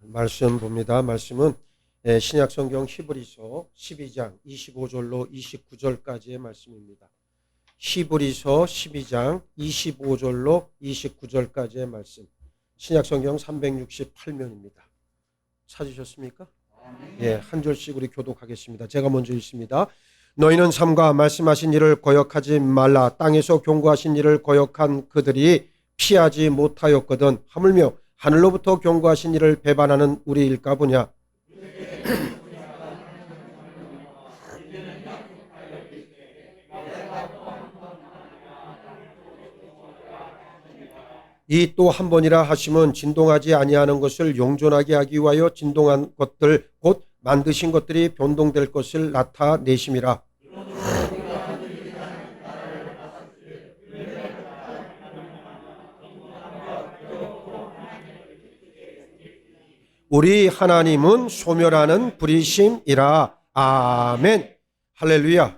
말씀 봅니다. 말씀은 신약성경 히브리서 12장 25절로 29절까지의 말씀입니다. 히브리서 12장 25절로 29절까지의 말씀. 신약성경 368면입니다. 찾으셨습니까? 예, 한 절씩 우리 교독하겠습니다. 제가 먼저 읽습니다. 너희는 삼가 말씀하신 일을 거역하지 말라. 땅에서 경고하신 일을 거역한 그들이 피하지 못하였거든. 하물며 하늘로부터 경고하신 이를 배반하는 우리일까 보냐. 이 또 한 번이라 하심은 진동하지 아니하는 것을 용존하게 하기 위하여 진동한 것들 곧 만드신 것들이 변동될 것을 나타내심이라. 우리 하나님은 소멸하는 불이심이라. 아멘. 할렐루야.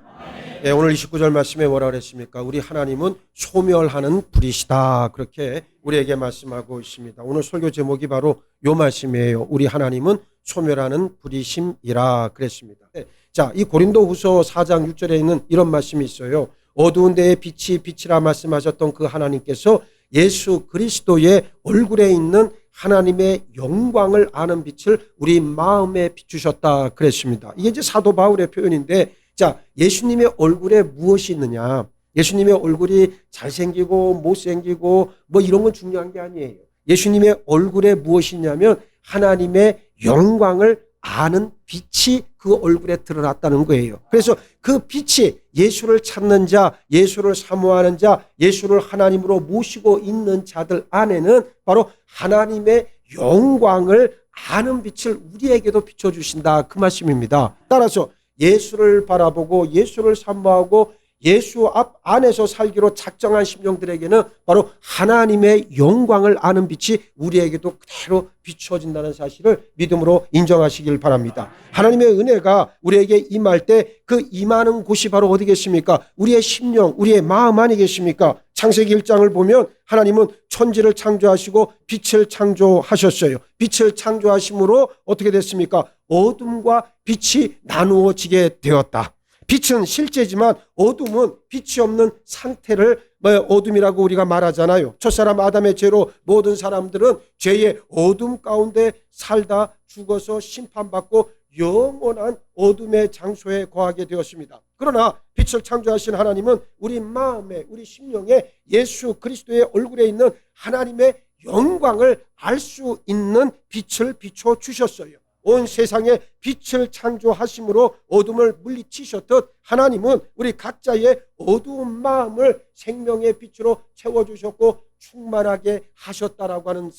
네, 오늘 29절 말씀에 뭐라 그랬습니까? 우리 하나님은 소멸하는 불이시다. 그렇게 우리에게 말씀하고 있습니다. 오늘 설교 제목이 바로 이 말씀이에요. 우리 하나님은 소멸하는 불이심이라 그랬습니다. 네, 자, 이 고린도후서 4장 6절에 있는 이런 말씀이 있어요. 어두운 데에 빛이 빛이라 말씀하셨던 그 하나님께서 예수 그리스도의 얼굴에 있는 하나님의 영광을 아는 빛을 우리 마음에 비추셨다 그랬습니다. 이게 이제 사도 바울의 표현인데, 자, 예수님의 얼굴에 무엇이 있느냐? 예수님의 얼굴이 잘생기고 못생기고 뭐 이런 건 중요한 게 아니에요. 예수님의 얼굴에 무엇이 있냐면 하나님의 영광을 아는 빛이 그 얼굴에 드러났다는 거예요. 그래서 그 빛이 예수를 찾는 자, 예수를 사모하는 자, 예수를 하나님으로 모시고 있는 자들 안에는 바로 하나님의 영광을 아는 빛을 우리에게도 비춰주신다, 그 말씀입니다. 따라서 예수를 바라보고 예수를 사모하고 예수 안에서 살기로 작정한 심령들에게는 바로 하나님의 영광을 아는 빛이 우리에게도 그대로 비춰진다는 사실을 믿음으로 인정하시길 바랍니다. 하나님의 은혜가 우리에게 임할 때 그 임하는 곳이 바로 어디겠습니까? 우리의 심령, 우리의 마음 아니겠습니까? 창세기 1장을 보면 하나님은 천지를 창조하시고 빛을 창조하셨어요. 빛을 창조하심으로 어떻게 됐습니까? 어둠과 빛이 나누어지게 되었다. 빛은 실제지만 어둠은 빛이 없는 상태를 어둠이라고 우리가 말하잖아요. 첫사람 아담의 죄로 모든 사람들은 죄의 어둠 가운데 살다 죽어서 심판받고 영원한 어둠의 장소에 거하게 되었습니다. 그러나 빛을 창조하신 하나님은 우리 마음에, 우리 심령에 예수 그리스도의 얼굴에 있는 하나님의 영광을 알 수 있는 빛을 비춰주셨어요. 온 세상에 빛을 창조하심으로 어둠을 물리치셨듯 하나님은 우리 각자의 어두운 마음을 생명의 빛으로 채워주셨고 충만하게 하셨다라고 하는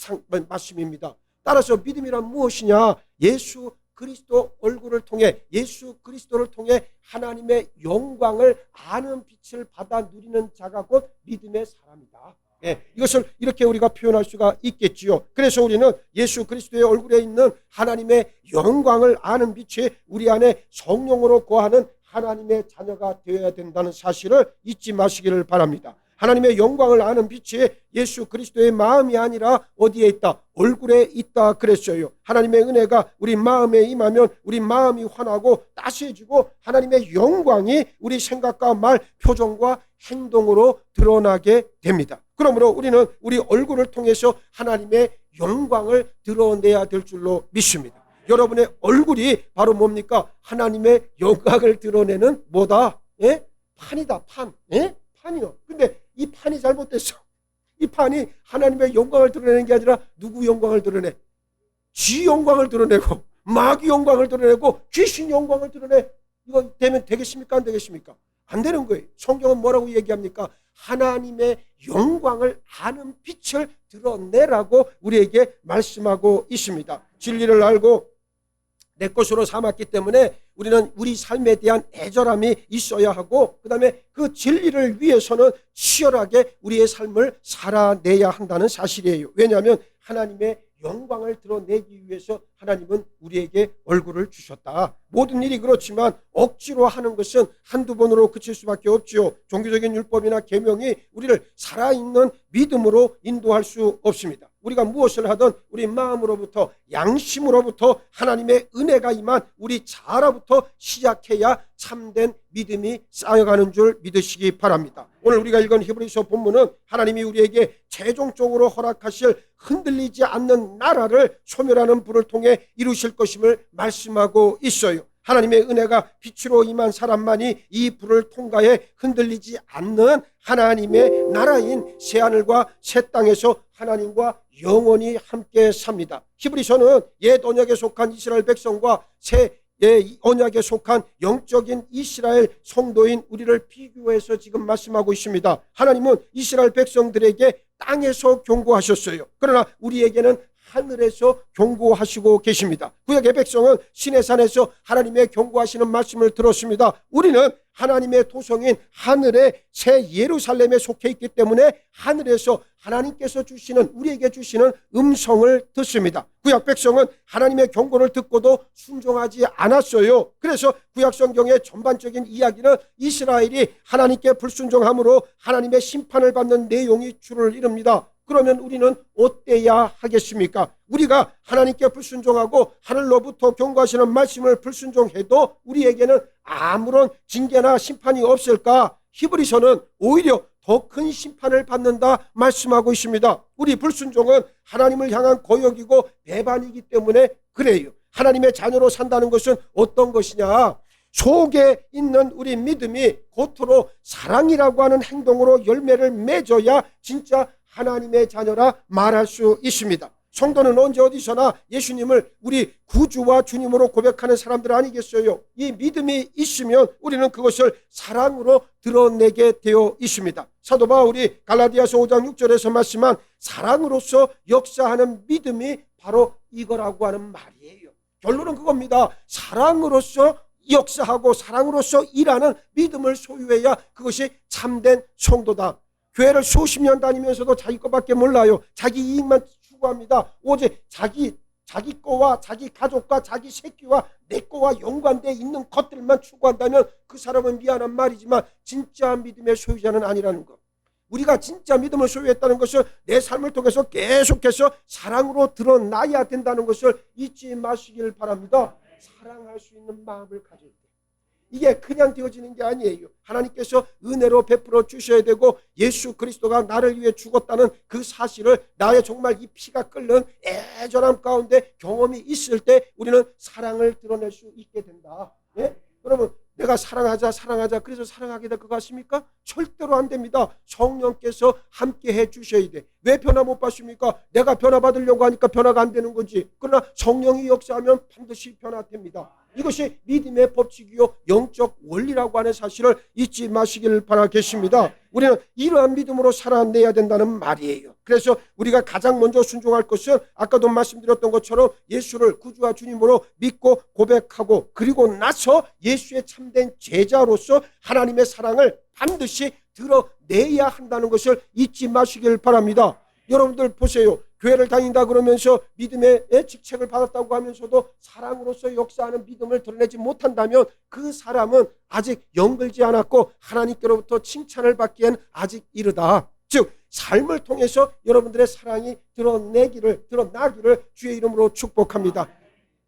말씀입니다. 따라서 믿음이란 무엇이냐? 예수 그리스도 얼굴을 통해, 예수 그리스도를 통해 하나님의 영광을 아는 빛을 받아 누리는 자가 곧 믿음의 사람이다. 예, 이것을 이렇게 우리가 표현할 수가 있겠지요. 그래서 우리는 예수 그리스도의 얼굴에 있는 하나님의 영광을 아는 빛이 우리 안에 성령으로 거하는 하나님의 자녀가 되어야 된다는 사실을 잊지 마시기를 바랍니다. 하나님의 영광을 아는 빛이 예수 그리스도의 마음이 아니라 어디에 있다? 얼굴에 있다 그랬어요. 하나님의 은혜가 우리 마음에 임하면 우리 마음이 환하고 따스해지고 하나님의 영광이 우리 생각과 말, 표정과 행동으로 드러나게 됩니다. 그러므로 우리는 우리 얼굴을 통해서 하나님의 영광을 드러내야 될 줄로 믿습니다. 여러분의 얼굴이 바로 뭡니까? 하나님의 영광을 드러내는 뭐다? 예? 판이다, 판. 예? 판이요. 근데 이 판이 잘못됐어. 이 판이 하나님의 영광을 드러내는 게 아니라 누구 영광을 드러내? 쥐 영광을 드러내고 마귀 영광을 드러내고 귀신 영광을 드러내. 이거 되면 되겠습니까? 안 되겠습니까? 안 되는 거예요. 성경은 뭐라고 얘기합니까? 하나님의 영광을 아는 빛을 드러내라고 우리에게 말씀하고 있습니다. 진리를 알고 내 것으로 삼았기 때문에 우리는 우리 삶에 대한 애절함이 있어야 하고, 그 다음에 그 진리를 위해서는 치열하게 우리의 삶을 살아내야 한다는 사실이에요. 왜냐하면 하나님의 영광을 드러내기 위해서 하나님은 우리에게 얼굴을 주셨다. 모든 일이 그렇지만 억지로 하는 것은 한두 번으로 그칠 수밖에 없지요. 종교적인 율법이나 계명이 우리를 살아있는 믿음으로 인도할 수 없습니다. 우리가 무엇을 하든 우리 마음으로부터 양심으로부터 하나님의 은혜가 임한 우리 자아로부터 시작해야 참된 믿음이 쌓여가는 줄 믿으시기 바랍니다. 오늘 우리가 읽은 히브리서 본문은 하나님이 우리에게 최종적으로 허락하실 흔들리지 않는 나라를 소멸하는 불을 통해 이루실 것임을 말씀하고 있어요. 하나님의 은혜가 빛으로 임한 사람만이 이 불을 통과해 흔들리지 않는 하나님의 나라인 새하늘과 새 땅에서 하나님과 영원히 함께 삽니다. 히브리서는 옛 언약에 속한 이스라엘 백성과 새 언약에 속한 영적인 이스라엘 성도인 우리를 비교해서 지금 말씀하고 있습니다. 하나님은 이스라엘 백성들에게 땅에서 경고하셨어요. 그러나 우리에게는 하늘에서 경고하시고 계십니다. 구약의 백성은 시내산에서 하나님의 경고하시는 말씀을 들었습니다. 우리는 하나님의 도성인 하늘의 새 예루살렘에 속해 있기 때문에 하늘에서 하나님께서 주시는, 우리에게 주시는 음성을 듣습니다. 구약 백성은 하나님의 경고를 듣고도 순종하지 않았어요. 그래서 구약 성경의 전반적인 이야기는 이스라엘이 하나님께 불순종함으로 하나님의 심판을 받는 내용이 주를 이룹니다. 그러면 우리는 어때야 하겠습니까? 우리가 하나님께 불순종하고 하늘로부터 경고하시는 말씀을 불순종해도 우리에게는 아무런 징계나 심판이 없을까? 히브리서는 오히려 더 큰 심판을 받는다 말씀하고 있습니다. 우리 불순종은 하나님을 향한 거역이고 배반이기 때문에 그래요. 하나님의 자녀로 산다는 것은 어떤 것이냐? 속에 있는 우리 믿음이 겉으로 사랑이라고 하는 행동으로 열매를 맺어야 진짜 하나님의 자녀라 말할 수 있습니다. 성도는 언제 어디서나 예수님을 우리 구주와 주님으로 고백하는 사람들 아니겠어요? 이 믿음이 있으면 우리는 그것을 사랑으로 드러내게 되어 있습니다. 사도 바울이 갈라디아서 5장 6절에서 말씀한 사랑으로서 역사하는 믿음이 바로 이거라고 하는 말이에요. 결론은 그겁니다. 사랑으로서 역사하고 사랑으로서 일하는 믿음을 소유해야 그것이 참된 성도다. 교회를 수십 년 다니면서도 자기 것밖에 몰라요. 자기 이익만 추구합니다. 오직 자기 거와 자기 가족과 자기 새끼와 내 거와 연관되어 있는 것들만 추구한다면 그 사람은 미안한 말이지만 진짜 믿음의 소유자는 아니라는 것. 우리가 진짜 믿음을 소유했다는 것을 내 삶을 통해서 계속해서 사랑으로 드러나야 된다는 것을 잊지 마시길 바랍니다. 사랑할 수 있는 마음을 가질 때 이게 그냥 되어지는 게 아니에요. 하나님께서 은혜로 베풀어 주셔야 되고 예수 그리스도가 나를 위해 죽었다는 그 사실을 나의 정말 이 피가 끓는 애절함 가운데 경험이 있을 때 우리는 사랑을 드러낼 수 있게 된다. 예? 그러면 내가 사랑하자 그래서 사랑하게 될 것 같습니까? 절대로 안 됩니다. 성령께서 함께 해 주셔야 돼. 왜 변화 못 받습니까? 내가 변화 받으려고 하니까 변화가 안 되는 거지. 그러나 성령이 역사하면 반드시 변화됩니다. 이것이 믿음의 법칙이요 영적 원리라고 하는 사실을 잊지 마시길 바라겠습니다. 우리는 이러한 믿음으로 살아내야 된다는 말이에요. 그래서 우리가 가장 먼저 순종할 것은 아까도 말씀드렸던 것처럼 예수를 구주와 주님으로 믿고 고백하고 그리고 나서 예수의 참된 제자로서 하나님의 사랑을 반드시 드러내야 한다는 것을 잊지 마시길 바랍니다. 여러분들 보세요. 교회를 다닌다 그러면서 믿음의 직책을 받았다고 하면서도 사랑으로서 역사하는 믿음을 드러내지 못한다면 그 사람은 아직 영글지 않았고 하나님께로부터 칭찬을 받기엔 아직 이르다. 즉 삶을 통해서 여러분들의 사랑이 드러나기를 주의 이름으로 축복합니다.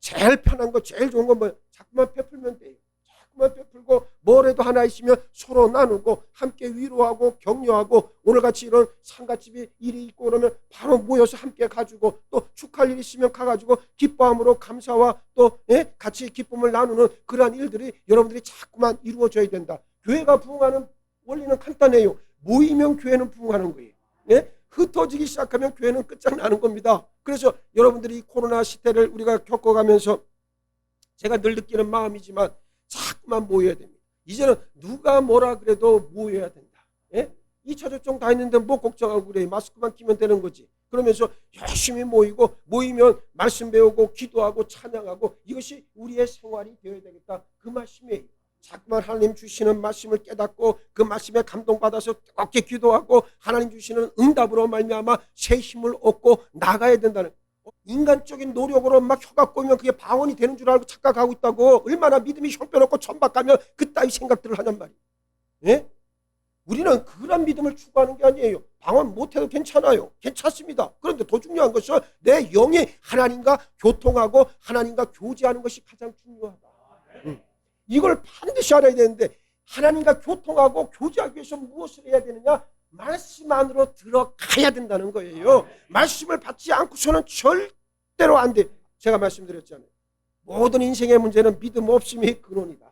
제일 편한 거 제일 좋은 건 뭐예요? 자꾸만 베풀면 돼요. 자꾸만 베풀고 뭐라도 하나 있으면 서로 나누고 함께 위로하고 격려하고 오늘같이 이런 상가집이 일이 있고 그러면 바로 모여서 함께 가지고 또 축하할 일 있으면 가가지고 기뻐함으로 감사와 또 같이 기쁨을 나누는 그러한 일들이 여러분들이 자꾸만 이루어져야 된다. 교회가 부흥하는 원리는 간단해요. 모이면 교회는 부흥하는 거예요. 흩어지기 시작하면 교회는 끝장나는 겁니다. 그래서 여러분들이 이 코로나 시대를 우리가 겪어가면서 제가 늘 느끼는 마음이지만 자꾸만 모여야 됩니다. 이제는 누가 뭐라 그래도 모여야 된다. 2차 접종 다 했는데 뭐 걱정하고 그래. 마스크만 끼면 되는 거지. 그러면서 열심히 모이면 말씀 배우고 기도하고 찬양하고 이것이 우리의 생활이 되어야 되겠다. 그 말씀이에요. 자꾸만 하나님 주시는 말씀을 깨닫고 그 말씀에 감동받아서 뜨겁게 기도하고 하나님 주시는 응답으로 말미암아 새 힘을 얻고 나가야 된다는 인간적인 노력으로 막 혀가 꼬이면 그게 방언이 되는 줄 알고 착각하고 있다고. 얼마나 믿음이 형편없고 천박하면 그따위 생각들을 하냔 말이에요. 우리는 그런 믿음을 추구하는 게 아니에요. 방언 못해도 괜찮아요. 괜찮습니다. 그런데 더 중요한 것은 내 영이 하나님과 교통하고 하나님과 교제하는 것이 가장 중요하다. 이걸 반드시 알아야 되는데, 하나님과 교통하고 교제하기 위해서 무엇을 해야 되느냐? 말씀 안으로 들어가야 된다는 거예요. 말씀을 받지 않고서는 절대로 안 돼. 제가 말씀드렸잖아요. 모든 인생의 문제는 믿음 없음이 근원이다.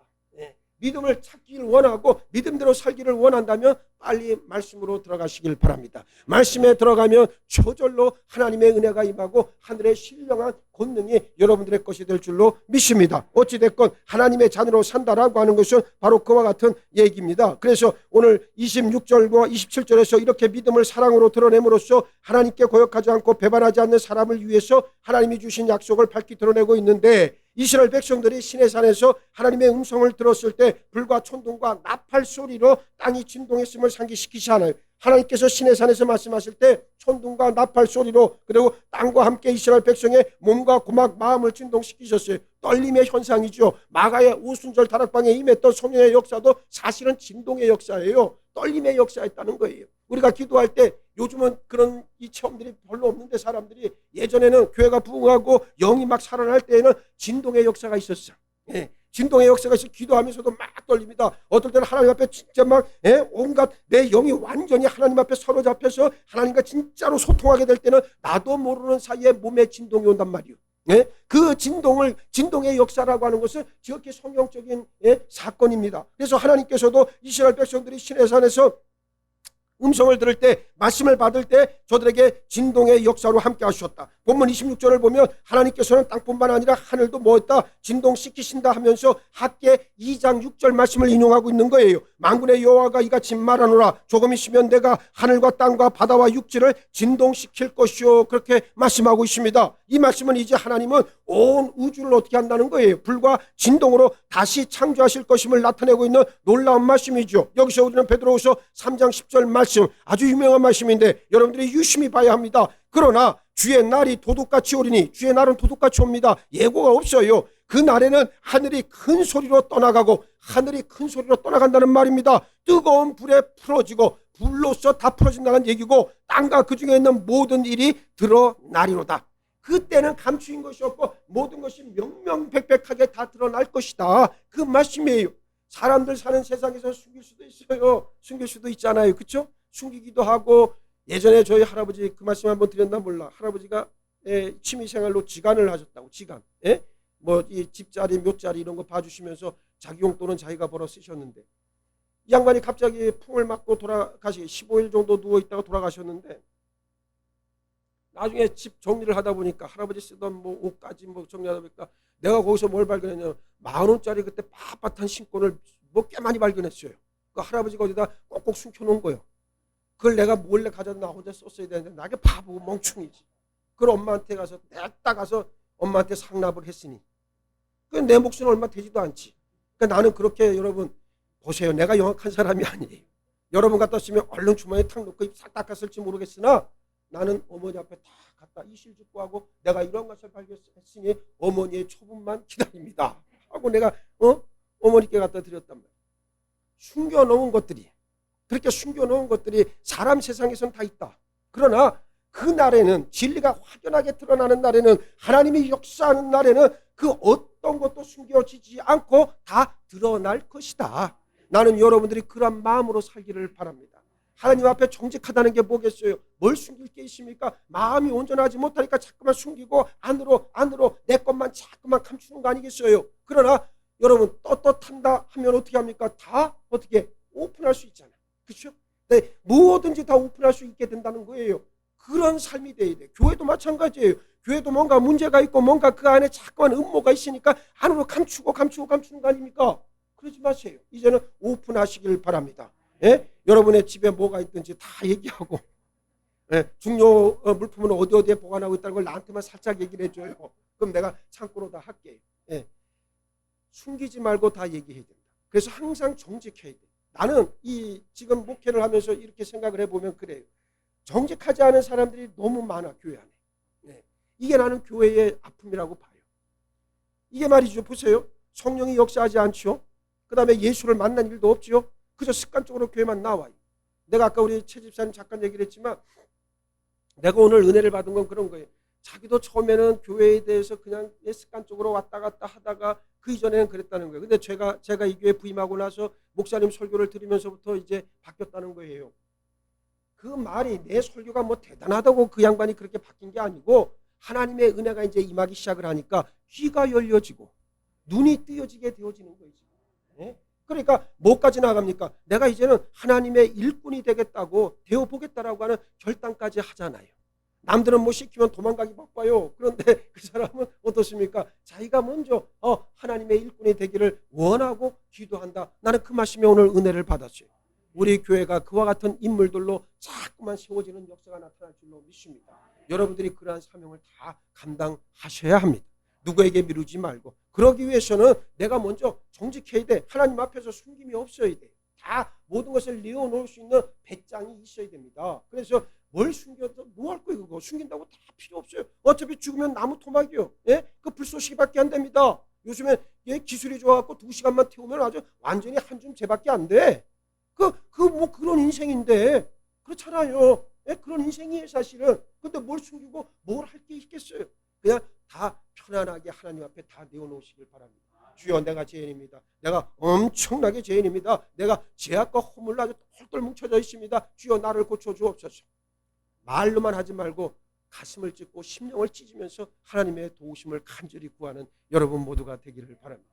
믿음을 찾기를 원하고 믿음대로 살기를 원한다면 빨리 말씀으로 들어가시길 바랍니다. 말씀에 들어가면 저절로 하나님의 은혜가 임하고 하늘의 신령한 권능이 여러분들의 것이 될 줄로 믿습니다. 어찌됐건 하나님의 자녀로 산다라고 하는 것은 바로 그와 같은 얘기입니다. 그래서 오늘 26절과 27절에서 이렇게 믿음을 사랑으로 드러냄으로써 하나님께 고역하지 않고 배반하지 않는 사람을 위해서 하나님이 주신 약속을 밝히 드러내고 있는데, 이스라엘 백성들이 시내산에서 하나님의 음성을 들었을 때 불과 천둥과 나팔 소리로 땅이 진동했음을 상기시키지 않아요. 하나님께서 시내산에서 말씀하실 때 천둥과 나팔 소리로, 그리고 땅과 함께 이스라엘 백성의 몸과 고막 마음을 진동시키셨어요. 떨림의 현상이죠. 마가의 오순절 다락방에 임했던 성령의 역사도 사실은 진동의 역사예요. 떨림의 역사였다는 거예요. 우리가 기도할 때 요즘은 그런 이 체험들이 별로 없는데, 사람들이 예전에는 교회가 부흥하고 영이 막 살아날 때에는 진동의 역사가 있었어. 진동의 역사가 있어. 기도하면서도 막 떨립니다. 어떨 때는 하나님 앞에 진짜 막 온갖 내 영이 완전히 하나님 앞에 사로잡혀서 하나님과 진짜로 소통하게 될 때는 나도 모르는 사이에 몸에 진동이 온단 말이에요. 그 진동의 역사라고 하는 것은 지극히 성경적인 사건입니다. 그래서 하나님께서도 이스라엘 백성들이 시내산에서 음성을 들을 때, 말씀을 받을 때 저들에게 진동의 역사로 함께 하셨다. 본문 26절을 보면 하나님께서는 땅뿐만 아니라 하늘도 뭐했다? 진동시키신다 하면서 학계 2장 6절 말씀을 인용하고 있는 거예요. 만군의 여호와가 이같이 말하노라. 조금 있으면 내가 하늘과 땅과 바다와 육지를 진동시킬 것이요. 그렇게 말씀하고 있습니다. 이 말씀은 이제 하나님은 온 우주를 어떻게 한다는 거예요? 불과 진동으로 다시 창조하실 것임을 나타내고 있는 놀라운 말씀이죠. 여기서 우리는 베드로후서 3장 10절 말씀, 아주 유명한 말씀인데 여러분들이 유심히 봐야 합니다. 그러나 주의 날이 도둑같이 오리니, 주의 날은 도둑같이 옵니다. 예고가 없어요. 그 날에는 하늘이 큰 소리로 떠나가고, 하늘이 큰 소리로 떠나간다는 말입니다. 뜨거운 불에 풀어지고 불로서 다 풀어진다는 얘기고, 땅과 그 중에 있는 모든 일이 드러나리로다. 그때는 감추인 것이 없고 모든 것이 명명백백하게 다 드러날 것이다. 그 말씀이에요. 사람들 사는 세상에서 숨길 수도 있어요. 숨길 수도 있잖아요. 그렇죠? 숨기기도 하고, 예전에 저희 할아버지 그 말씀 한번 드렸나 몰라. 할아버지가 취미생활로 지간을 하셨다고. 지간. 뭐 이 집자리 묘자리 이런 거 봐주시면서 자기 용돈은 자기가 벌어 쓰셨는데, 이 양반이 갑자기 풍을 맞고 돌아가시 15일 정도 누워있다가 돌아가셨는데, 나중에 집 정리를 하다 보니까 할아버지 쓰던 뭐 옷까지 뭐 정리하다 보니까 내가 거기서 뭘 발견했냐면 10,000원짜리 그때 빳빳한 신권을 뭐 꽤 많이 발견했어요. 그 할아버지가 어디다 꼭꼭 숨겨놓은 거예요. 그걸 내가 몰래 가져다 나 혼자 썼어야 되는데, 나게 바보 멍충이지. 그걸 엄마한테 가서 냈다 가서 엄마한테 상납을 했으니 그 내 몫은 얼마 되지도 않지. 그러니까 나는 그렇게, 여러분 보세요, 내가 영악한 사람이 아니에요. 여러분 같았으면 얼른 주머니에 탁 놓고 입 싹 닦았을지 모르겠으나, 나는 어머니 앞에 다 갖다 이실직고하고 내가 이런 것을 발견했으니 어머니의 초분만 기다립니다 하고 내가 어머니께 갖다 드렸단 말이에요. 숨겨놓은 것들이, 그렇게 숨겨놓은 것들이 사람 세상에선 다 있다. 그러나 그 날에는, 진리가 확연하게 드러나는 날에는, 하나님이 역사하는 날에는 그 어떤 것도 숨겨지지 않고 다 드러날 것이다. 나는 여러분들이 그런 마음으로 살기를 바랍니다. 하나님 앞에 정직하다는 게 뭐겠어요? 뭘 숨길 게 있습니까? 마음이 온전하지 못하니까 자꾸만 숨기고 안으로 내 것만 자꾸만 감추는 거 아니겠어요? 그러나 여러분, 떳떳한다 하면 어떻게 합니까? 다 어떻게 오픈할 수 있잖아요. 그렇죠? 네, 뭐든지 다 오픈할 수 있게 된다는 거예요. 그런 삶이 돼야 돼. 교회도 마찬가지예요. 교회도 뭔가 문제가 있고 뭔가 그 안에 자꾸만 음모가 있으니까 안으로 감추는 거 아닙니까? 그러지 마세요. 이제는 오픈하시길 바랍니다. 예? 여러분의 집에 뭐가 있든지 다 얘기하고, 중요 물품은 어디에 보관하고 있다는 걸 나한테만 살짝 얘기를 해줘요. 그럼 내가 창고로 다 할게요. 숨기지 말고 다 얘기해야 된다. 그래서 항상 정직해야 돼. 나는 이 지금 목회를 하면서 이렇게 생각을 해보면 그래요. 정직하지 않은 사람들이 너무 많아, 교회 안에. 이게 나는 교회의 아픔이라고 봐요. 이게 말이죠. 보세요. 성령이 역사하지 않죠. 그 다음에 예수를 만난 일도 없죠. 그저 습관적으로 교회만 나와요. 내가 아까 우리 최 집사님 잠깐 얘기를 했지만 내가 오늘 은혜를 받은 건 그런 거예요. 자기도 처음에는 교회에 대해서 그냥 습관적으로 왔다 갔다 하다가 그 이전에는 그랬다는 거예요. 근데 제가 이 교회에 부임하고 나서 목사님 설교를 들으면서부터 이제 바뀌었다는 거예요. 그 말이 내 설교가 뭐 대단하다고 그 양반이 그렇게 바뀐 게 아니고 하나님의 은혜가 이제 임하기 시작을 하니까 귀가 열려지고 눈이 뜨여지게 되어지는 거예요. 네? 그러니까 뭐까지 나갑니까? 내가 이제는 하나님의 일꾼이 되겠다고 되어보겠다라고 하는 결단까지 하잖아요. 남들은 뭐 시키면 도망가기 바빠요. 그런데 그 사람은 어떻습니까? 자기가 먼저 하나님의 일꾼이 되기를 원하고 기도한다. 나는 그 말씀에 오늘 은혜를 받았어요. 우리 교회가 그와 같은 인물들로 자꾸만 세워지는 역사가 나타날 줄로 믿습니다. 여러분들이 그러한 사명을 다 감당하셔야 합니다. 누구에게 미루지 말고. 그러기 위해서는 내가 먼저 정직해야 돼. 하나님 앞에서 숨김이 없어야 돼. 다 모든 것을 내어놓을 수 있는 배짱이 있어야 됩니다. 그래서 뭘 숨겨도 뭐 할 거예요? 그거 숨긴다고 다 필요 없어요. 어차피 죽으면 나무 토막이요. 예? 그 불쏘시개밖에 안 됩니다. 요즘에 기술이 좋아갖고 2시간만 태우면 아주 완전히 한 줌 재밖에 안 돼. 뭐 그런 인생인데 그렇잖아요. 예? 그런 인생이에요 사실은. 근데 뭘 숨기고 뭘 할 게 있겠어요? 그냥 다 편안하게 하나님 앞에 다 내어놓으시길 바랍니다. 주여 내가 죄인입니다. 내가 엄청나게 죄인입니다. 내가 죄악과 허물로 아주 똘똘 뭉쳐져 있습니다. 주여 나를 고쳐주옵소서. 말로만 하지 말고 가슴을 찢고 심령을 찢으면서 하나님의 도우심을 간절히 구하는 여러분 모두가 되기를 바랍니다.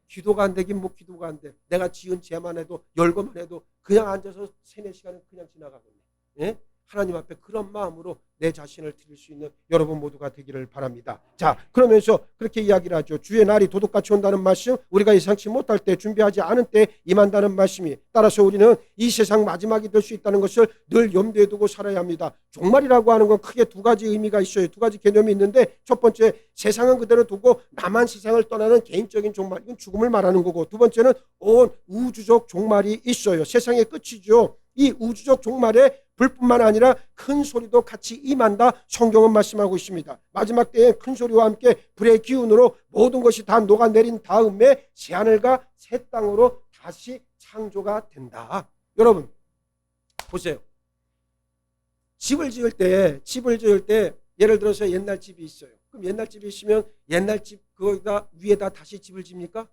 기도가 안 되긴 뭐 기도가 안 돼. 내가 지은 죄만 해도 열거만 해도 그냥 앉아서 3-4시간은 그냥 지나가거든요. 예? 하나님 앞에 그런 마음으로 내 자신을 드릴 수 있는 여러분 모두가 되기를 바랍니다. 자, 그러면서 그렇게 이야기를 하죠. 주의 날이 도둑같이 온다는 말씀, 우리가 예상치 못할 때 준비하지 않은 때 임한다는 말씀이, 따라서 우리는 이 세상 마지막이 될 수 있다는 것을 늘 염두에 두고 살아야 합니다. 종말이라고 하는 건 크게 2가지 의미가 있어요. 2가지 개념이 있는데, 첫 번째 세상은 그대로 두고 나만 세상을 떠나는 개인적인 종말, 이건 죽음을 말하는 거고, 두 번째는 온 우주적 종말이 있어요. 세상의 끝이죠. 이 우주적 종말에 불뿐만 아니라 큰 소리도 같이 임한다. 성경은 말씀하고 있습니다. 마지막 때에 큰 소리와 함께 불의 기운으로 모든 것이 다 녹아내린 다음에 새하늘과 새 땅으로 다시 창조가 된다. 여러분 보세요. 집을 지을 때 예를 들어서 옛날 집이 있어요. 그럼 옛날 집이 있으면 옛날 집 거기다 위에다 다시 집을 집니까?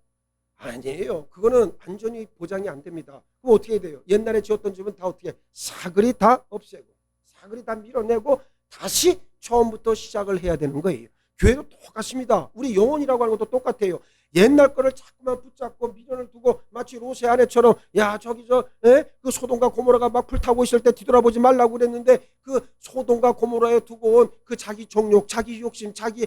아니에요. 그거는 완전히 보장이 안 됩니다. 그럼 어떻게 돼요? 옛날에 지었던 집은 다 어떻게 사그리 다 없애고 사그리 다 밀어내고 다시 처음부터 시작을 해야 되는 거예요. 교회도 똑같습니다. 우리 영혼이라고 하는 것도 똑같아요. 옛날 거를 자꾸만 붙잡고 미련을 두고 마치 롯의 아내처럼 그 소돔과 고모라가 막 불타고 있을 때 뒤돌아보지 말라고 그랬는데 그 소돔과 고모라에 두고 온 그 자기 정욕, 자기 욕심, 자기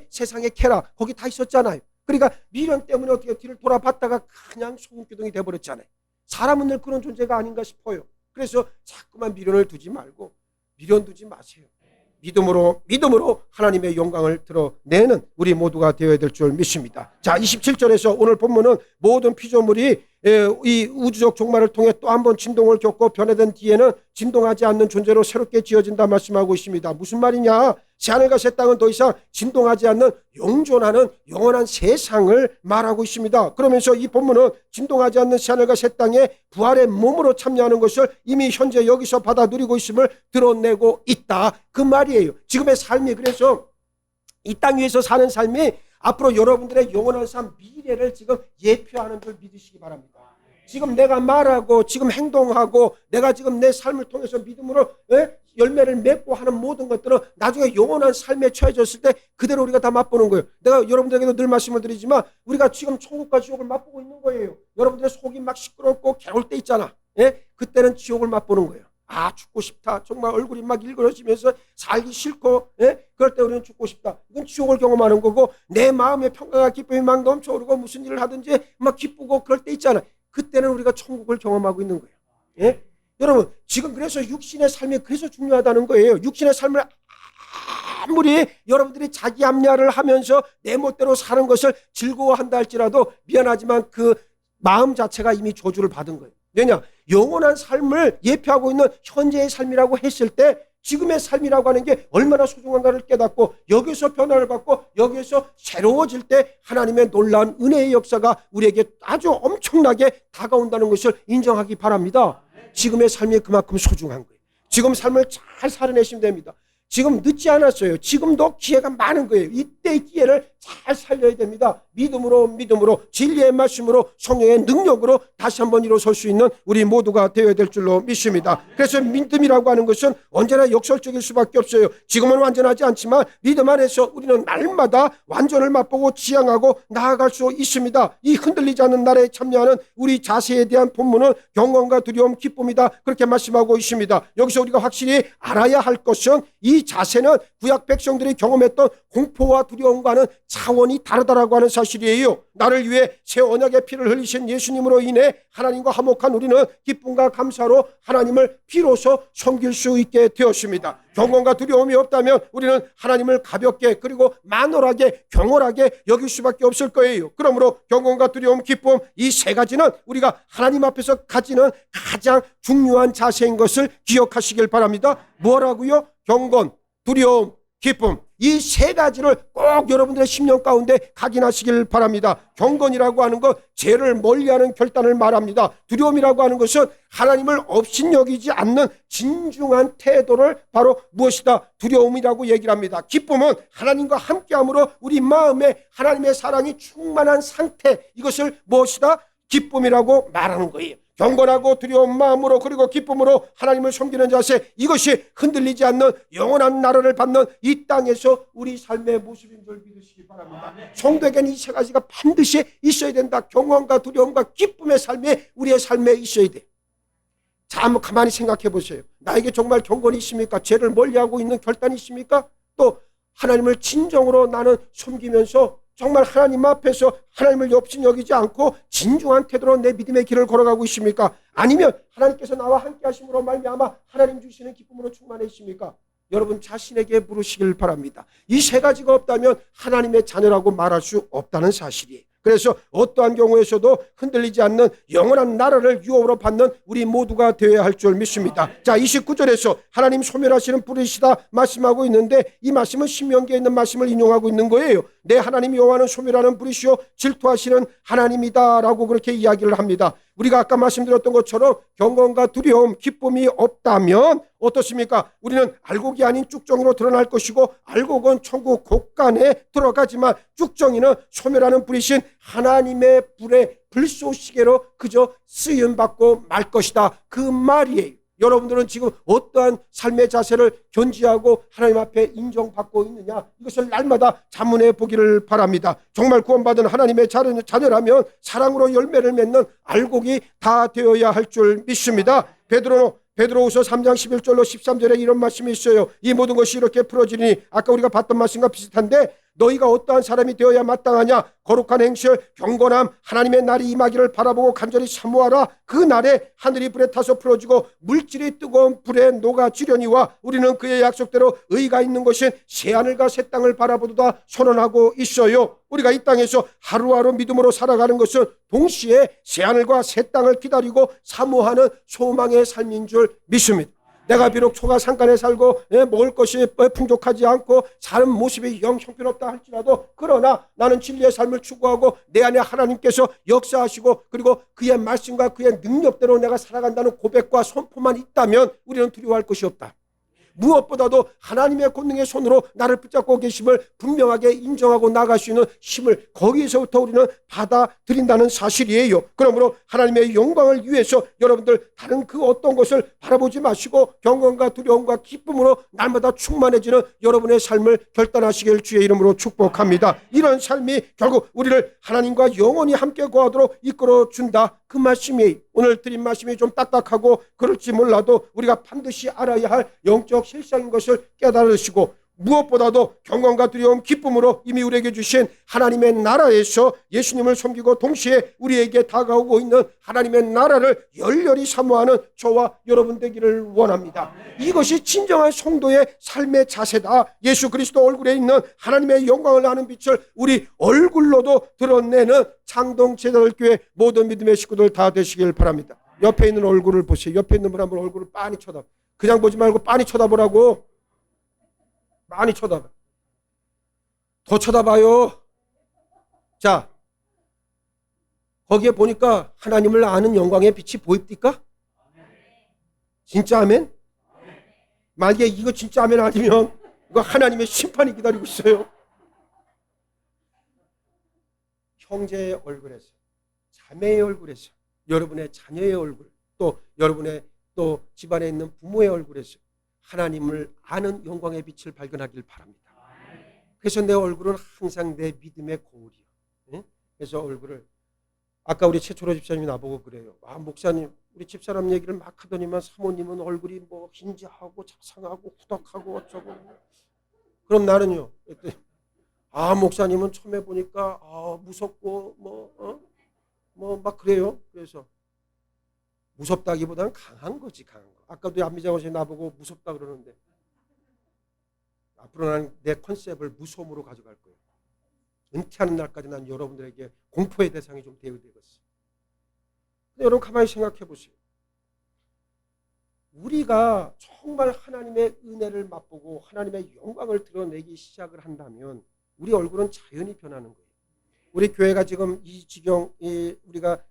세상의 쾌락 거기 다 있었잖아요. 그러니까 미련 때문에 어떻게 뒤를 돌아봤다가 그냥 소금기둥이 돼버렸잖아요. 사람은 늘 그런 존재가 아닌가 싶어요. 그래서 자꾸만 미련을 두지 말고 미련 두지 마세요. 믿음으로 하나님의 영광을 드러내는 우리 모두가 되어야 될 줄 믿습니다. 자, 27절에서 오늘 본문은 모든 피조물이 이 우주적 종말을 통해 또 한 번 진동을 겪고 변화된 뒤에는 진동하지 않는 존재로 새롭게 지어진다 말씀하고 있습니다. 무슨 말이냐? 새하늘과 새 땅은 더 이상 진동하지 않는 영존하는 영원한 세상을 말하고 있습니다. 그러면서 이 본문은 진동하지 않는 새하늘과 새 땅에 부활의 몸으로 참여하는 것을 이미 현재 여기서 받아 누리고 있음을 드러내고 있다. 그 말이에요. 지금의 삶이 그래서 이 땅 위에서 사는 삶이 앞으로 여러분들의 영원한 삶, 미래를 지금 예표하는 줄 믿으시기 바랍니다. 지금 내가 말하고 지금 행동하고 내가 지금 내 삶을 통해서 믿음으로 열매를 맺고 하는 모든 것들은 나중에 영원한 삶에 처해졌을 때 그대로 우리가 다 맛보는 거예요. 내가 여러분들에게도 늘 말씀을 드리지만 우리가 지금 천국과 지옥을 맛보고 있는 거예요. 여러분들의 속이 막 시끄럽고 괴로울 때 있잖아. 그때는 지옥을 맛보는 거예요. 아, 죽고 싶다. 정말 얼굴이 막 일그러지면서 살기 싫고 그럴 때 우리는 죽고 싶다. 이건 지옥을 경험하는 거고, 내 마음에 평강과 기쁨이 막 넘쳐오르고 무슨 일을 하든지 막 기쁘고 그럴 때 있잖아. 그때는 우리가 천국을 경험하고 있는 거예요. 여러분 지금 그래서 육신의 삶이 그래서 중요하다는 거예요. 육신의 삶을 아무리 여러분들이 자기 합리화를 하면서 내 멋대로 사는 것을 즐거워한다 할지라도 미안하지만 그 마음 자체가 이미 저주를 받은 거예요. 왜냐? 영원한 삶을 예표하고 있는 현재의 삶이라고 했을 때 지금의 삶이라고 하는 게 얼마나 소중한가를 깨닫고 여기서 변화를 받고 여기에서 새로워질 때 하나님의 놀라운 은혜의 역사가 우리에게 아주 엄청나게 다가온다는 것을 인정하기 바랍니다. 지금의 삶이 그만큼 소중한 거예요. 지금 삶을 잘 살아내시면 됩니다. 지금 늦지 않았어요. 지금도 기회가 많은 거예요. 이때의 기회를 잘 살려야 됩니다. 믿음으로 진리의 말씀으로 성령의 능력으로 다시 한번 일어설 수 있는 우리 모두가 되어야 될 줄로 믿습니다. 그래서 믿음이라고 하는 것은 언제나 역설적일 수밖에 없어요. 지금은 완전하지 않지만 믿음 안에서 우리는 날마다 완전을 맛보고 지향하고 나아갈 수 있습니다. 이 흔들리지 않는 나라에 참여하는 우리 자세에 대한 본문은 경건과 두려움, 기쁨이다, 그렇게 말씀하고 있습니다. 여기서 우리가 확실히 알아야 할 것은 이 자세는 구약 백성들이 경험했던 공포와 두려움과는 차원이 다르다라고 하는 사실이에요. 나를 위해 새 언약의 피를 흘리신 예수님으로 인해 하나님과 화목한 우리는 기쁨과 감사로 하나님을 비로소 섬길 수 있게 되었습니다. 경건과 두려움이 없다면 우리는 하나님을 가볍게 그리고 만홀하게 경홀하게 여길 수밖에 없을 거예요. 그러므로 경건과 두려움, 기쁨, 이 세 가지는 우리가 하나님 앞에서 가지는 가장 중요한 자세인 것을 기억하시길 바랍니다. 뭐라고요? 경건, 두려움, 기쁨, 이 세 가지를 꼭 여러분들의 심령 가운데 각인하시길 바랍니다. 경건이라고 하는 것, 죄를 멀리하는 결단을 말합니다. 두려움이라고 하는 것은 하나님을 업신여기지 않는 진중한 태도를 바로 무엇이다? 두려움이라고 얘기를 합니다. 기쁨은 하나님과 함께함으로 우리 마음에 하나님의 사랑이 충만한 상태, 이것을 무엇이다? 기쁨이라고 말하는 거예요. 경건하고 두려운 마음으로 그리고 기쁨으로 하나님을 섬기는 자세, 이것이 흔들리지 않는 영원한 나라를 받는 이 땅에서 우리 삶의 모습인 줄 믿으시기 바랍니다. 성도에게는 이 세 가지가 반드시 있어야 된다. 경건과 두려움과 기쁨의 삶이 우리의 삶에 있어야 돼. 자, 한번 가만히 생각해 보세요. 나에게 정말 경건이 있습니까? 죄를 멀리하고 있는 결단이 있습니까? 또 하나님을 진정으로 나는 섬기면서 정말 하나님 앞에서 하나님을 업신여기지 않고 진중한 태도로 내 믿음의 길을 걸어가고 있습니까? 아니면 하나님께서 나와 함께 하심으로 말미암아 하나님 주시는 기쁨으로 충만해 있습니까? 여러분 자신에게 물으시길 바랍니다. 이 세 가지가 없다면 하나님의 자녀라고 말할 수 없다는 사실이에요. 그래서 어떠한 경우에서도 흔들리지 않는 영원한 나라를 유업으로 받는 우리 모두가 되어야 할 줄 믿습니다. 자, 29절에서 하나님 소멸하시는 불이시다 말씀하고 있는데 이 말씀은 신명기에 있는 말씀을 인용하고 있는 거예요. 내 하나님 여호와는 소멸하는 불이시요 질투하시는 하나님이다 라고 그렇게 이야기를 합니다. 우리가 아까 말씀드렸던 것처럼 경건과 두려움, 기쁨이 없다면 어떻습니까? 우리는 알곡이 아닌 쭉정이로 드러날 것이고 알곡은 천국 곳간에 들어가지만 쭉정이는 소멸하는 불이신 하나님의 불의 불쏘시개로 그저 쓰임받고 말 것이다, 그 말이에요. 여러분들은 지금 어떠한 삶의 자세를 견지하고 하나님 앞에 인정받고 있느냐, 이것을 날마다 자문해 보기를 바랍니다. 정말 구원받은 하나님의 자녀라면 사랑으로 열매를 맺는 알곡이 다 되어야 할 줄 믿습니다. 베드로후서 3장 11절로 13절에 이런 말씀이 있어요. 이 모든 것이 이렇게 풀어지니, 아까 우리가 봤던 말씀과 비슷한데, 너희가 어떠한 사람이 되어야 마땅하냐? 거룩한 행실, 경건함, 하나님의 날이 임하기를 바라보고 간절히 사모하라. 그 날에 하늘이 불에 타서 풀어지고 물질이 뜨거운 불에 녹아지려니와 우리는 그의 약속대로 의가 있는 것인 새하늘과 새 땅을 바라보도다 선언하고 있어요. 우리가 이 땅에서 하루하루 믿음으로 살아가는 것은 동시에 새하늘과 새 땅을 기다리고 사모하는 소망의 삶인 줄 믿습니다. 내가 비록 초가 산간에 살고 먹을 것이 풍족하지 않고 사는 모습이 영 형편없다 할지라도, 그러나 나는 진리의 삶을 추구하고 내 안에 하나님께서 역사하시고 그리고 그의 말씀과 그의 능력대로 내가 살아간다는 고백과 선포만 있다면 우리는 두려워할 것이 없다. 무엇보다도 하나님의 권능의 손으로 나를 붙잡고 계심을 분명하게 인정하고 나갈 수 있는 힘을 거기에서부터 우리는 받아들인다는 사실이에요. 그러므로 하나님의 영광을 위해서 여러분들 다른 그 어떤 것을 바라보지 마시고 경건과 두려움과 기쁨으로 날마다 충만해지는 여러분의 삶을 결단하시길 주의 이름으로 축복합니다. 이런 삶이 결국 우리를 하나님과 영원히 함께 거하도록 이끌어준다, 그 말씀이에요. 오늘 드린 말씀이 좀 딱딱하고 그럴지 몰라도 우리가 반드시 알아야 할 영적 실상인 것을 깨달으시고, 무엇보다도 경건과 두려움, 기쁨으로 이미 우리에게 주신 하나님의 나라에서 예수님을 섬기고 동시에 우리에게 다가오고 있는 하나님의 나라를 열렬히 사모하는 저와 여러분 되기를 원합니다. 이것이 진정한 성도의 삶의 자세다. 예수 그리스도 얼굴에 있는 하나님의 영광을 아는 빛을 우리 얼굴로도 드러내는 창동제자들교회 모든 믿음의 식구들 다 되시길 바랍니다. 옆에 있는 얼굴을 보세요. 옆에 있는 분 한 번 얼굴을 빤히 쳐다봐. 그냥 보지 말고 빤히 쳐다보라고. 많이 쳐다봐. 더 쳐다봐요. 자, 거기에 보니까 하나님을 아는 영광의 빛이 보입니까? 진짜 아멘? 만약에 이거 진짜 아멘 아니면 이거 하나님의 심판이 기다리고 있어요. 형제의 얼굴에서, 자매의 얼굴에서, 여러분의 자녀의 얼굴, 또 여러분의 또 집안에 있는 부모의 얼굴에서 하나님을 아는 영광의 빛을 발견하길 바랍니다. 그래서 내 얼굴은 항상 내 믿음의 거울이요. 응? 그래서 얼굴을 아까 우리 최초로 집사님이 나보고 그래요. 아 목사님 우리 집사람 얘기를 막 하더니만 사모님은 얼굴이 뭐 흰지하고 자상하고 후덕하고 어쩌고. 그럼 나는요. 아 목사님은 처음에 보니까 무섭고 뭐 막 그래요. 그래서 무섭다기보다는 강한 거지 강한 거. 아까도 안미장 선생님 나보고 무섭다 그러는데 앞으로 난 내 컨셉을 무서움으로 가져갈 거예요. 은퇴하는 날까지 난 여러분들에게 공포의 대상이 좀 되어되겠어요. 여러분 가만히 생각해 보세요. 우리가 정말 하나님의 은혜를 맛보고 하나님의 영광을 드러내기 시작을 한다면 우리 얼굴은 자연히 변하는 거예요. 우리 교회가 지금 이 지경,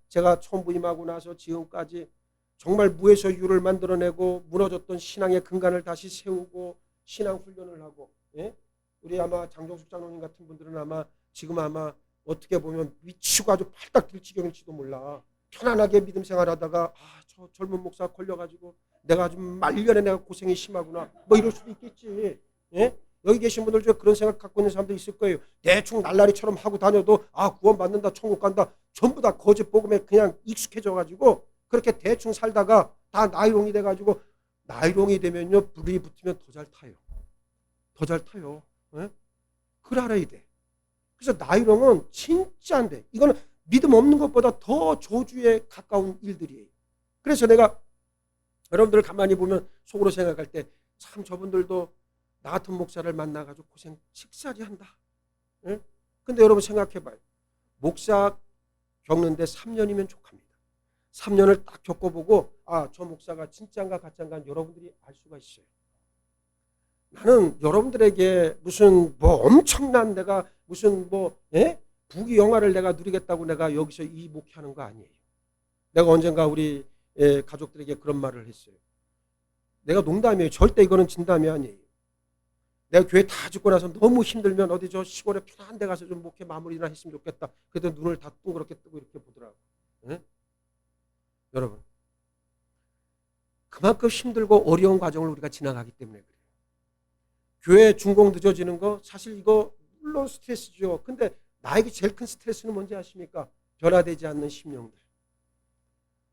제가 처음 부임하고 나서 지금까지 정말 무에서 유를 만들어내고 무너졌던 신앙의 근간을 다시 세우고 신앙 훈련을 하고, 예? 우리 아마 장종숙 장로님 같은 분들은 아마 지금 아마 어떻게 보면 미치고 아주 팔딱 뛸 지경일지도 몰라. 편안하게 믿음 생활하다가 저 젊은 목사 걸려가지고 내가 좀 말년에 내가 고생이 심하구나 뭐 이럴 수도 있겠지. 예? 여기 계신 분들 중에 그런 생각 갖고 있는 사람도 있을 거예요. 대충 날라리처럼 하고 다녀도 구원 받는다 천국 간다 전부 다 거짓 복음에 그냥 익숙해져가지고 그렇게 대충 살다가 다 나이롱이 돼가지고 나이롱이 되면요 불이 붙으면 더 잘 타요. 더 잘 타요. 예? 그걸 알아야 돼. 그래서 나이롱은 진짜 안 돼. 이거는 믿음 없는 것보다 더 저주에 가까운 일들이에요. 그래서 내가 여러분들 가만히 보면 속으로 생각할 때 참 저분들도 나 같은 목사를 만나가지고 고생 식사리 한다. 예? 근데 여러분 생각해봐요. 목사 겪는데 3년이면 족합니다. 3년을 딱 겪어보고 저 목사가 진짜인가 가짜인가 여러분들이 알 수가 있어요. 나는 여러분들에게 무슨 뭐 엄청난 내가 무슨 뭐 부귀 영화를 내가 누리겠다고 내가 여기서 이 목회하는 거 아니에요. 내가 언젠가 우리 가족들에게 그런 말을 했어요. 내가 농담이에요. 절대 이거는 진담이 아니에요. 내가 교회 다 짓고 나서 너무 힘들면 어디 저 시골에 편한 데 가서 좀 목회 마무리나 했으면 좋겠다. 그래도 눈을 다 둥그렇게 뜨고 이렇게 보더라고요. 예? 여러분 그만큼 힘들고 어려운 과정을 우리가 지나가기 때문에 그래요. 교회 준공 늦어지는 거 사실 이거 물론 스트레스죠. 근데 나에게 제일 큰 스트레스는 뭔지 아십니까? 변화되지 않는 심령들,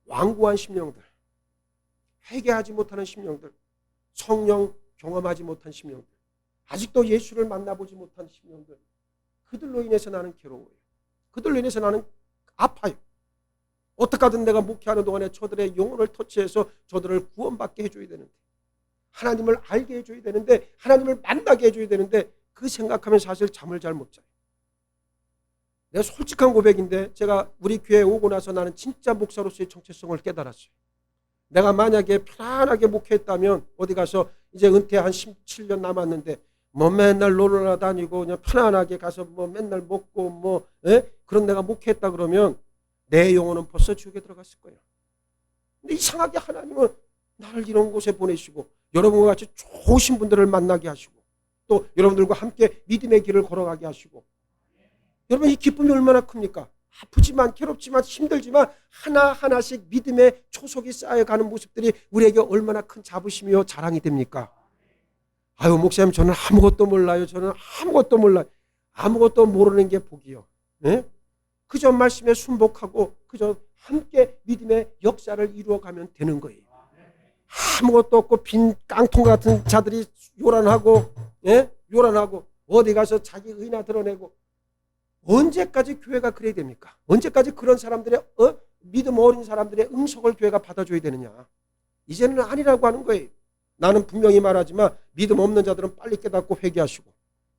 완고한 심령들, 회개하지 못하는 심령들, 성령 경험하지 못한 심령들, 아직도 예수를 만나보지 못한 심령들, 그들로 인해서 나는 괴로워요. 그들로 인해서 나는 아파요. 어떻게 하든 내가 목회하는 동안에 저들의 영혼을 터치해서 저들을 구원받게 해줘야 되는데, 하나님을 알게 해줘야 되는데, 하나님을 만나게 해줘야 되는데, 그 생각하면 사실 잠을 잘 못 자요. 내가 솔직한 고백인데 제가 우리 교회에 오고 나서 나는 진짜 목사로서의 정체성을 깨달았어요. 내가 만약에 편안하게 목회했다면 어디 가서 이제 은퇴 한 17년 남았는데 뭐 맨날 놀러 다니고 그냥 편안하게 가서 뭐 맨날 먹고 뭐 그런 내가 목회했다 그러면 내 영혼은 벌써 지옥에 들어갔을 거예요. 근데 이상하게 하나님은 나를 이런 곳에 보내시고 여러분과 같이 좋으신 분들을 만나게 하시고 또 여러분들과 함께 믿음의 길을 걸어가게 하시고 여러분 이 기쁨이 얼마나 큽니까? 아프지만 괴롭지만 힘들지만 하나하나씩 믿음의 초석이 쌓여가는 모습들이 우리에게 얼마나 큰 자부심이요 자랑이 됩니까? 아유 목사님 저는 아무것도 몰라요. 저는 아무것도 몰라요. 아무것도 모르는 게 복이요. 네? 그저 말씀에 순복하고 그저 함께 믿음의 역사를 이루어가면 되는 거예요. 아무것도 없고 빈 깡통 같은 자들이 요란하고 요란하고 어디 가서 자기 의나 드러내고 언제까지 교회가 그래야 됩니까? 언제까지 그런 사람들의 믿음 어린 사람들의 응석을 교회가 받아줘야 되느냐? 이제는 아니라고 하는 거예요. 나는 분명히 말하지만 믿음 없는 자들은 빨리 깨닫고 회개하시고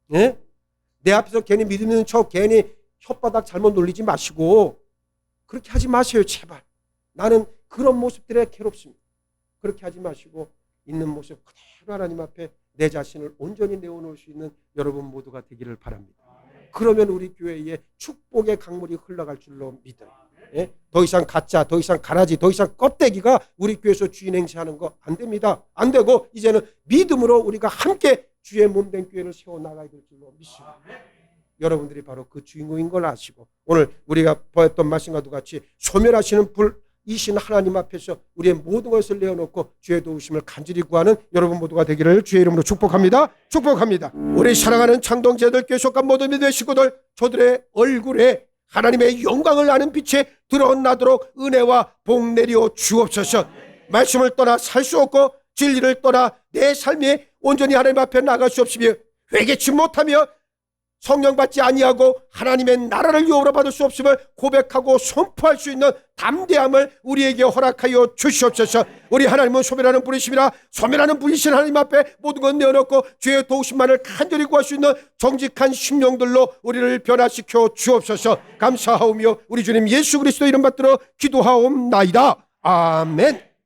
내 앞에서 괜히 믿음 있는 척 괜히 혓바닥 잘못 놀리지 마시고 그렇게 하지 마세요. 제발. 나는 그런 모습들에 괴롭습니다. 그렇게 하지 마시고 있는 모습 그대로 하나님 앞에 내 자신을 온전히 내어놓을 수 있는 여러분 모두가 되기를 바랍니다. 그러면 우리 교회에 축복의 강물이 흘러갈 줄로 믿어요. 예? 더 이상 가짜, 더 이상 가라지, 더 이상 껍데기가 우리 교회에서 주인 행세하는 거 안 됩니다. 안 되고 이제는 믿음으로 우리가 함께 주의 몸된 교회를 세워나가야 될 줄로 믿습니다. 여러분들이 바로 그 주인공인 걸 아시고 오늘 우리가 보았던 말씀과도 같이 소멸하시는 불이신 하나님 앞에서 우리의 모든 것을 내어놓고 주의 도우심을 간절히 구하는 여러분 모두가 되기를 주의 이름으로 축복합니다. 축복합니다. 우리 사랑하는 창동제들 교속과 모든 믿음의 식구들 저들의 얼굴에 하나님의 영광을 아는 빛에 드러나도록 은혜와 복 내리어 주옵소서. 말씀을 떠나 살 수 없고 진리를 떠나 내 삶이 온전히 하나님 앞에 나갈 수 없으며 회개치 못하며 성령 받지 아니하고 하나님의 나라를 유업으로 받을 수 없음을 고백하고 선포할 수 있는 담대함을 우리에게 허락하여 주시옵소서. 우리 하나님은 소멸하는 분이시라 소멸하는 분이신 하나님 앞에 모든 것 내어놓고 주의 도우심만을 간절히 구할 수 있는 정직한 심령들로 우리를 변화시켜 주옵소서. 감사하오며 우리 주님 예수 그리스도 이름 받들어 기도하옵나이다. 아멘.